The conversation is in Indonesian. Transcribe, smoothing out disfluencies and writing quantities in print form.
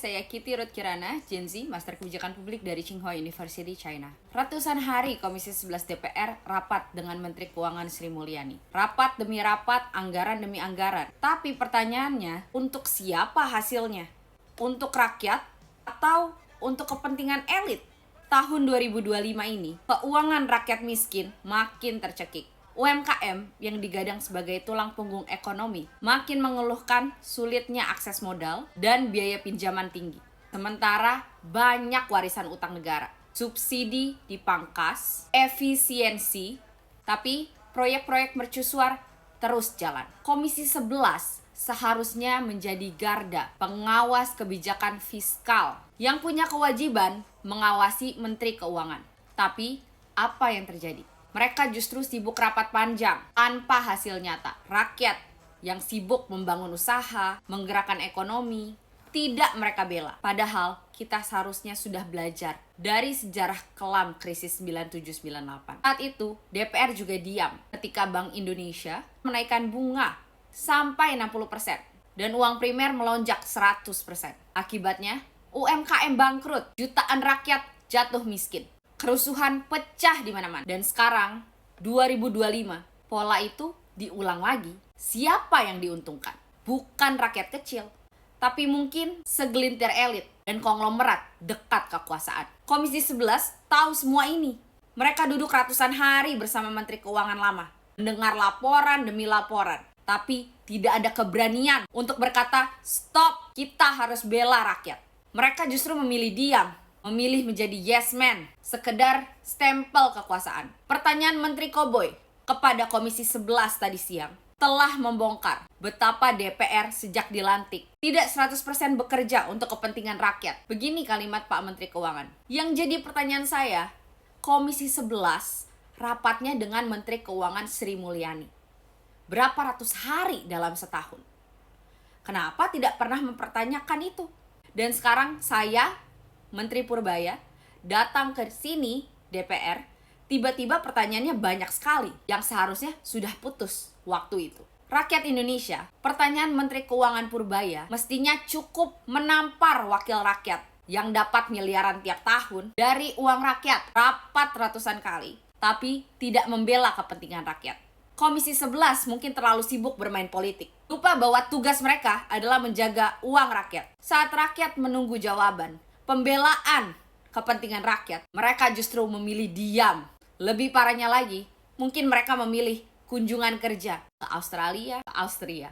saya Kitty Ruth Kirana, Gen Z, Master Kebijakan Publik dari Tsinghua University, China. Ratusan hari Komisi 11 DPR rapat dengan Menteri Keuangan Sri Mulyani. Rapat demi rapat, anggaran demi anggaran. Tapi pertanyaannya, untuk siapa hasilnya? Untuk rakyat atau untuk kepentingan elit? Tahun 2025 ini, keuangan rakyat miskin makin tercekik. UMKM yang digadang sebagai tulang punggung ekonomi makin mengeluhkan sulitnya akses modal dan biaya pinjaman tinggi. Sementara banyak warisan utang negara, subsidi dipangkas, efisiensi, tapi proyek-proyek mercusuar terus jalan. Komisi 11 seharusnya menjadi garda pengawas kebijakan fiskal yang punya kewajiban mengawasi Menteri Keuangan. Tapi apa yang terjadi? Mereka justru sibuk rapat panjang tanpa hasil nyata. Rakyat yang sibuk membangun usaha, menggerakkan ekonomi, tidak mereka bela. Padahal kita seharusnya sudah belajar dari sejarah kelam krisis 97-98. Saat itu DPR juga diam ketika Bank Indonesia menaikkan bunga sampai 60% dan uang primer melonjak 100%. Akibatnya UMKM bangkrut, jutaan rakyat jatuh miskin. Kerusuhan pecah di mana-mana. Dan sekarang, 2025, pola itu diulang lagi. Siapa yang diuntungkan? Bukan rakyat kecil, tapi mungkin segelintir elit dan konglomerat dekat kekuasaan. Komisi 11 tahu semua ini. Mereka duduk ratusan hari bersama Menteri Keuangan lama, mendengar laporan demi laporan, tapi tidak ada keberanian untuk berkata, stop, kita harus bela rakyat. Mereka justru memilih diam, memilih menjadi yes man, sekedar stempel kekuasaan. Pertanyaan Menteri Koboy kepada Komisi 11 tadi siang telah membongkar betapa DPR sejak dilantik tidak 100% bekerja untuk kepentingan rakyat. Begini kalimat Pak Menteri Keuangan. Yang jadi pertanyaan saya, Komisi 11 rapatnya dengan Menteri Keuangan Sri Mulyani. Berapa ratus hari dalam setahun? Kenapa tidak pernah mempertanyakan itu? Dan sekarang saya, Menteri Purbaya, datang ke sini DPR, tiba-tiba pertanyaannya banyak sekali yang seharusnya sudah putus waktu itu. Rakyat Indonesia, pertanyaan Menteri Keuangan Purbaya mestinya cukup menampar wakil rakyat yang dapat miliaran tiap tahun dari uang rakyat, rapat ratusan kali, tapi tidak membela kepentingan rakyat. Komisi 11 mungkin terlalu sibuk bermain politik. Lupa bahwa tugas mereka adalah menjaga uang rakyat. Saat rakyat menunggu jawaban, pembelaan kepentingan rakyat, mereka justru memilih diam. Lebih parahnya lagi, mungkin mereka memilih kunjungan kerja ke Australia, ke Austria.